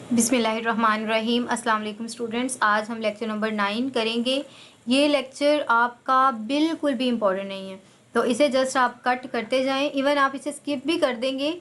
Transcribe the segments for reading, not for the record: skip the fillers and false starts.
बिस्मिल्लाहिर्रहमानिर्रहीम। अस्सलाम वालेकुम स्टूडेंट्स। आज हम लेक्चर नंबर 9 करेंगे। ये लेक्चर आपका बिल्कुल भी इम्पोर्टेंट नहीं है, तो इसे जस्ट आप कट करते जाएं। इवन आप इसे स्किप भी कर देंगे,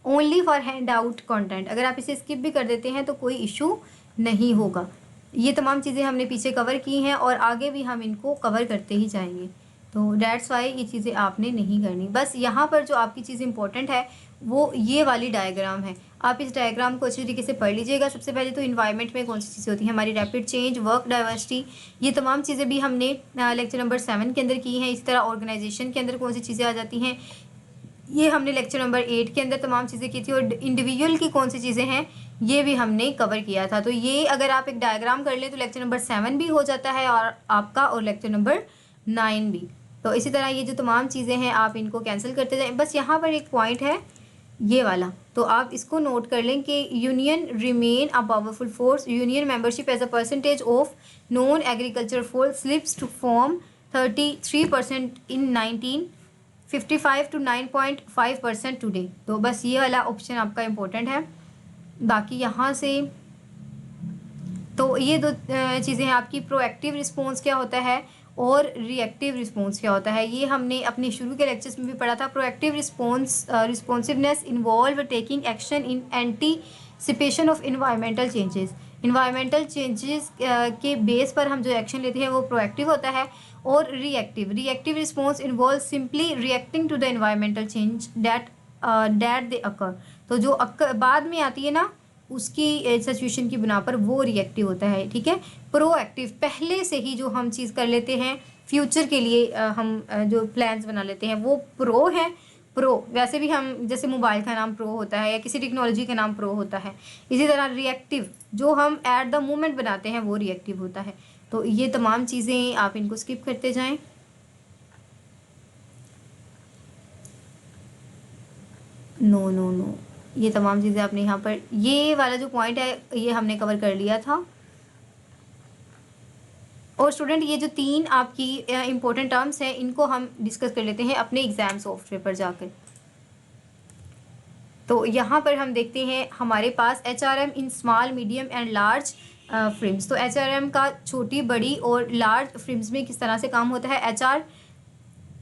only for hand out content. अगर आप इसे स्किप भी कर देते हैं तो कोई इशू नहीं होगा। ये तमाम चीज़ें हमने पीछे कवर की हैं और आगे भी हम इनको कवर करते ही जाएंगे, तो डैट्स वाई ये चीज़ें आपने नहीं करनी। बस यहाँ पर जो आपकी चीज़ इंपॉर्टेंट है वो ये वाली डायग्राम है। आप इस डायग्राम को अच्छी तरीके से पढ़ लीजिएगा। सबसे पहले तो इन्वायरमेंट में कौन सी चीज़ें होती हैं, हमारी रैपिड चेंज, वर्क डाइवर्सिटी, ये तमाम चीज़ें भी हमने लेक्चर नंबर 7 के अंदर की हैं। इसी तरह ऑर्गेनाइजेशन के अंदर कौन सी चीज़ें आ जाती हैं, ये हमने लेक्चर नंबर 8 के अंदर तमाम चीज़ें की थी। और इंडिविजुअल की कौन सी चीज़ें हैं ये भी हमने कवर किया था। तो ये अगर आप एक डायग्राम कर लें तो लेक्चर नंबर 7 भी हो जाता है और आपका, और लेक्चर नंबर 9 भी। तो इसी तरह ये जो तमाम चीज़ें हैं आप इनको कैंसिल करते जाएं। बस यहाँ पर एक पॉइंट है ये वाला, तो आप इसको नोट कर लें कि union remain a powerful force. Union membership as a percentage of non agriculture force slips to form 33% इन 1955 टू 9.5% टुडे। तो बस ये वाला ऑप्शन आपका इम्पोर्टेंट है। बाकी यहाँ से तो ये दो चीज़ें हैं आपकी। प्रोएक्टिव रिस्पॉन्स क्या होता है और रिएक्टिव रिस्पॉन्स क्या होता है, ये हमने अपने शुरू के लेक्चर्स में भी पढ़ा था। Proactive response responsiveness involve taking action in anticipation of environmental changes. Environmental changes के बेस पर हम जो एक्शन लेते हैं वो प्रोएक्टिव होता है। और reactive response involve simply reacting to the environmental change that they occur. तो जो बाद में आती है ना, उसकी सिचुएशन की बिना पर वो रिएक्टिव होता है। ठीक है। प्रोएक्टिव पहले से ही जो हम चीज़ कर लेते हैं फ्यूचर के लिए, हम जो प्लान्स बना लेते हैं वो प्रो है। प्रो वैसे भी हम, जैसे मोबाइल का नाम प्रो होता है या किसी टेक्नोलॉजी का नाम प्रो होता है, इसी तरह रिएक्टिव जो हम एट द मोमेंट बनाते हैं वो रिएक्टिव होता है। तो ये तमाम चीज़ें आप इनको स्किप करते जाएं। नो नो नो, ये तमाम चीज़ें आपने यहाँ पर, ये वाला जो पॉइंट है ये हमने कवर कर लिया था। और स्टूडेंट ये जो 3 आपकी इंपॉर्टेंट टर्म्स हैं इनको हम डिस्कस कर लेते हैं अपने एग्ज़ाम सॉफ्टवेयर पर जाकर। तो यहाँ पर हम देखते हैं हमारे पास HRM in small medium and large frames. तो HRM का छोटी, बड़ी और लार्ज फ्रेम्स में किस तरह से काम होता है। HR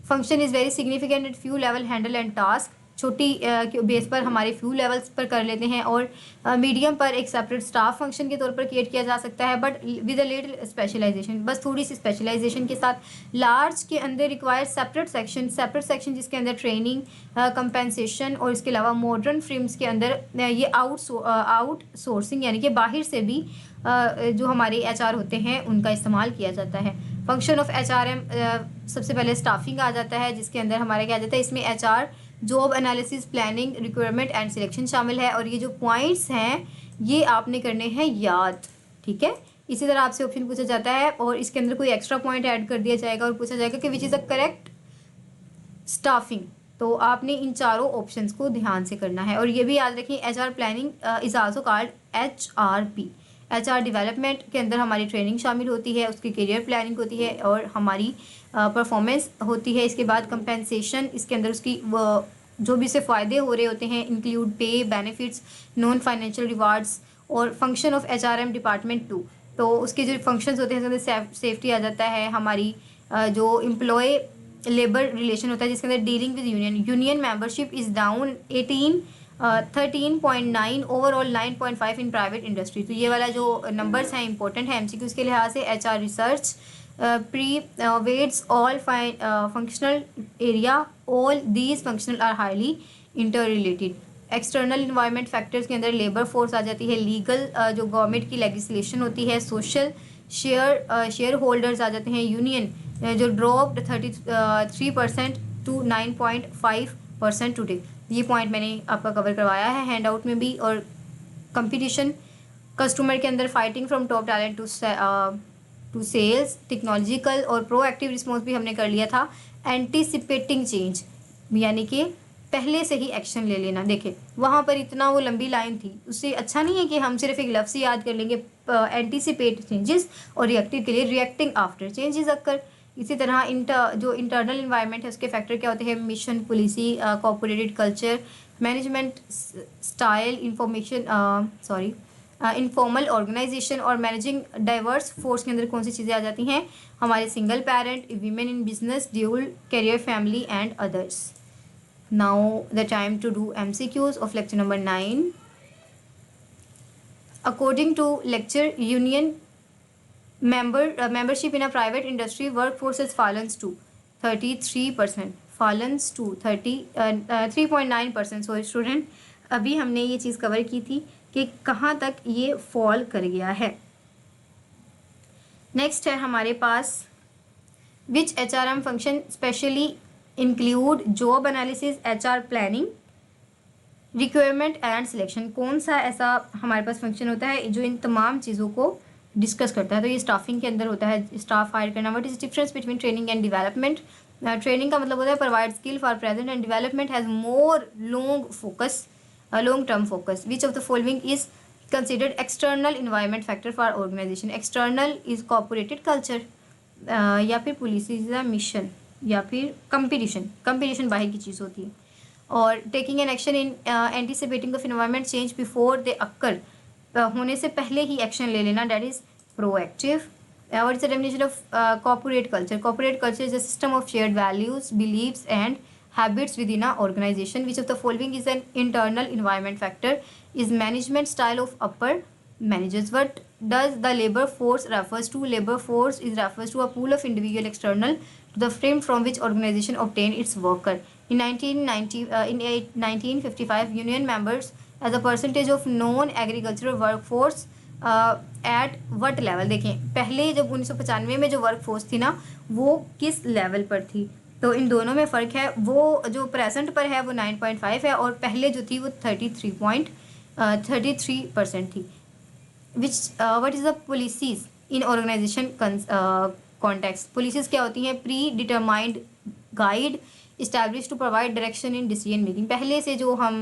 function is very significant eight few level handle and task. छोटी बेस पर हमारे फ्यू लेवल्स पर कर लेते हैं, और मीडियम पर एक सेपरेट स्टाफ फंक्शन के तौर पर क्रिएट किया जा सकता है, but with a little specialization, बस थोड़ी सी स्पेशलाइजेशन के साथ। लार्ज के अंदर रिक्वायर सेपरेट सेक्शन जिसके अंदर ट्रेनिंग, कंपेंसेशन, और इसके अलावा मॉडर्न फ्रेम्स के अंदर ये आउटसोर्सिंग यानी कि बाहर से भी जो हमारे HR होते हैं उनका इस्तेमाल किया जाता है। फंक्शन ऑफ HRM, सबसे पहले स्टाफिंग आ जाता है जिसके अंदर हमारा क्या आ जाता है, इसमें HR job analysis, planning, requirement and selection शामिल है। और ये जो पॉइंट्स हैं ये आपने करने हैं याद। ठीक है। इसी तरह आपसे ऑप्शन पूछा जाता है और इसके अंदर कोई एक्स्ट्रा पॉइंट ऐड कर दिया जाएगा और पूछा जाएगा कि which is the correct staffing. तो आपने इन चारों ऑप्शंस को ध्यान से करना है। और ये भी याद रखें, HR planning is also called HRP। HR development के अंदर हमारी ट्रेनिंग शामिल होती है, उसकी करियर प्लानिंग होती है और हमारी परफॉर्मेंस होती है। इसके बाद कंपेंसेशन, इसके अंदर उसकी जो भी से फ़ायदे हो रहे होते हैं, इंक्लूड पे, बेनिफिट्स, नॉन फाइनेंशियल रिवार्ड्स। और फंक्शन ऑफ HRM डिपार्टमेंट 2, तो उसके जो फंक्शंस होते हैं उसमें सेफ्टी आ जाता है, हमारी जो एम्प्लॉय लेबर रिलेशन होता है जिसके अंदर dealing with union membership is down 13.9 overall 9.5 in private industry. तो ये वाला जो नंबर्स हैं इंपॉर्टेंट है MCQ के लिहाज से। HR research pre vets all functional area, all these functional are highly inter related. External environment factors के अंदर लेबर फोर्स आ जाती है, लीगल जो गवर्नमेंट की लेजिस्लेशन होती है, सोशल शेयर होल्डर्स आ जाते हैं, यूनियन जो ड्रॉप्ड 33% टू 9.5% टुडे। ये पॉइंट मैंने आपका कवर करवाया है हैंड आउट में भी। और कंपटीशन कस्टमर के अंदर fighting from top talent to sales, technological और प्रोएक्टिव रिस्पॉन्स भी हमने कर लिया था। एंटीसिपेटिंग चेंज यानी कि पहले से ही एक्शन ले लेना। देखें वहाँ पर इतना वो लंबी लाइन थी, उससे अच्छा नहीं है कि हम सिर्फ एक लफ्ज़ ही याद कर लेंगे। एंटीसिपेट चेंजेस और रिएक्टिव के लिए रिएक्टिंग आफ्टर चेंजेस अक्कर। इसी तरह जो इंटरनल इन्वायरमेंट है उसके फैक्टर क्या होते हैं, mission, policy, corporated culture, management style, information informal organization और मैनेजिंग डाइवर्स फोर्स के अंदर कौन सी चीज़ें आ जाती हैं? हमारे single parent, women in business, dual career family and others. Now the time to do MCQs of lecture number 9. According to lecture, union membership in a private industry workforce is fallen to 33%, fallen to 3.9%. So student, अभी हमने ये चीज़ cover की थी कि कहाँ तक ये fall कर गया है. नेक्स्ट है हमारे पास विच HRM function specially include job analysis, HR planning, requirement and selection. कौन सा ऐसा हमारे पास फंक्शन होता है जो इन तमाम चीज़ों को डिस्कस करता है? तो ये स्टाफिंग के अंदर होता है, स्टाफ हायर करना. What is difference between training and development? Training का मतलब होता है provide skill for present and development has more long term focus. Which of the following is considered external environment factor for organization? External is corporated culture, या फिर policies या mission, या फिर competition बाहर की चीज़ होती है. और taking an action in anticipating of environment change before they occur, होने से पहले ही एक्शन ले लेना, that is proactive. What is the definition of corporate culture? Corporate culture is a system of shared values, beliefs and habits with in a organization. Which of the following is an internal environment factor? Is management style of upper managers. What does the labor force refers to? Labor force is refers to a pool of individual external to the frame from which organization obtain its worker. In 1955 union members as a percentage of non agricultural workforce at what level? देखें, पहले जब 1995 में जो workforce थी ना, वो किस level पर थी? तो इन दोनों में फ़र्क है. वो जो प्रेजेंट पर है वो 9.5 है, और पहले जो थी वो 33% थी. Which what is the policies in organization context? Policies क्या होती हैं? Predetermined guide established to provide direction in decision making. पहले से जो हम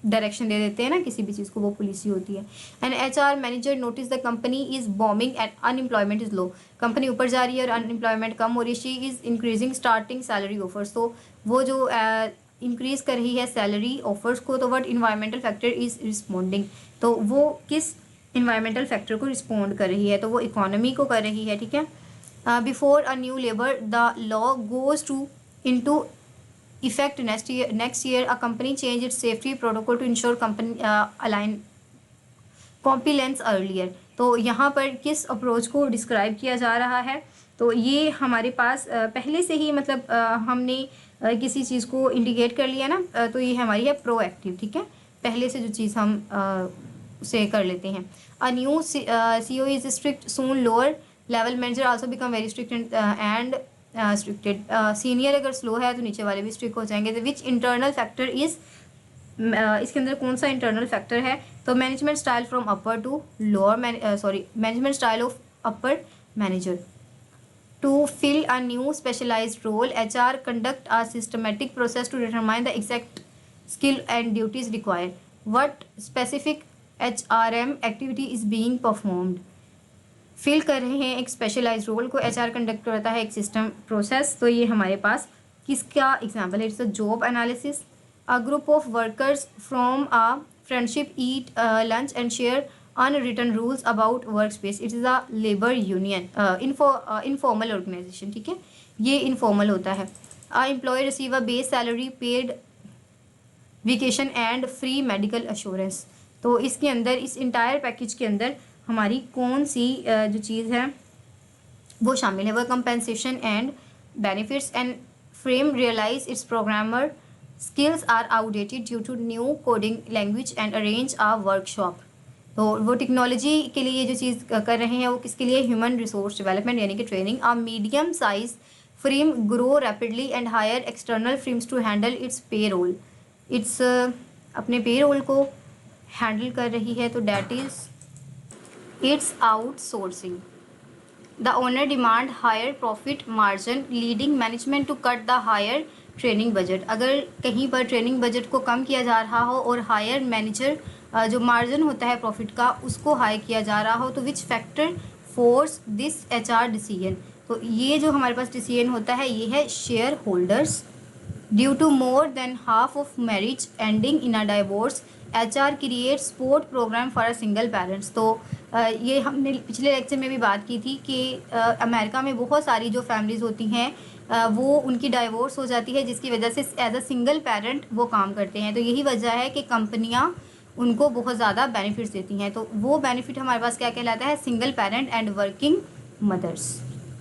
डायरेक्शन दे देते हैं ना किसी भी चीज़ को, वो पॉलिसी होती है. And HR manager notice the company is bombing and unemployment is low. Company ऊपर जा रही है और अनएम्प्लॉयमेंट कम हो रही है. She is increasing starting salary offers. तो वो जो इंक्रीज कर रही है सैलरी ऑफर्स को, तो what environmental factor is responding? तो वो किस इन्वायरमेंटल फैक्टर को रिस्पॉन्ड कर रही है? तो वो इकोनॉमी को कर रही है. ठीक है. Before a new labour the law goes to into effect next year a company change its safety protocol to ensure company align compliance earlier. तो यहाँ पर किस अप्रोच को डिस्क्राइब किया जा रहा है? तो ये हमारे पास पहले से ही मतलब हमने किसी चीज़ को इंडिकेट कर लिया ना, तो ये हमारी है प्रोएक्टिव. ठीक है, पहले से जो चीज़ हम उसे कर लेते हैं. A new CEO is strict, soon lower level manager also become very strict and stricted. Senior अगर स्लो है तो नीचे वाले भी स्ट्रिक्ट हो जाएंगे. तो विच इंटरनल फैक्टर इज, इसके अंदर कौन सा इंटरनल फैक्टर है? तो management style from upper to lower, management style of upper manager. To fill a new specialized role, HR conduct a systematic process to determine the exact skill and duties required. What specific HRM activity is being performed? फिल कर रहे हैं एक specialized role को, HR conduct करता है एक system process. तो ये हमारे पास किसका एग्जाम्पल है? It's a job analysis. A group of workers from a friendship eat lunch and share unwritten rules about work space. It is a labour union, informal organization. ठीक है, ये इनफॉर्मल होता है. A employ receive a base salary, paid vacation and free medical assurance. तो इसके अंदर, इस entire package के अंदर हमारी कौन सी जो चीज़ है वो शामिल है? वो compensation and benefits. And firm realize its programmer skills are outdated due to new coding language and arrange a workshop. तो वो टेक्नोलॉजी के लिए जो चीज़ कर रहे हैं वो किसके लिए? ह्यूमन रिसोर्स डेवलपमेंट यानी कि training. A medium size firm grow rapidly and hire external firms to handle its payroll. Its अपने पे रोल को हैंडल कर रही है, तो that is its outsourcing. The owner demand higher profit margin leading management to cut the higher training budget. अगर कहीं पर ट्रेनिंग बजट को कम किया जा रहा हो और हायर मैनेजर जो मार्जिन होता है प्रॉफिट का उसको हाई किया जा रहा हो, तो which factor force this HR decision? तो ये जो हमारे पास डिसीजन होता है ये है shareholders. Due to more than half of marriage ending in a divorce, HR create support program for a single parents. तो ये हमने पिछले लेक्चर में भी बात की थी कि अमेरिका में बहुत सारी जो फैमिलीज़ होती हैं वो उनकी डाइवोर्स हो जाती है, जिसकी वजह से एज अ सिंगल पेरेंट वो काम करते हैं। तो यही वजह है कि कंपनियां उनको बहुत ज़्यादा बेनिफिट्स देती हैं। तो वो बेनिफिट हमारे पास क्या कहलाता है, single parent and working mothers.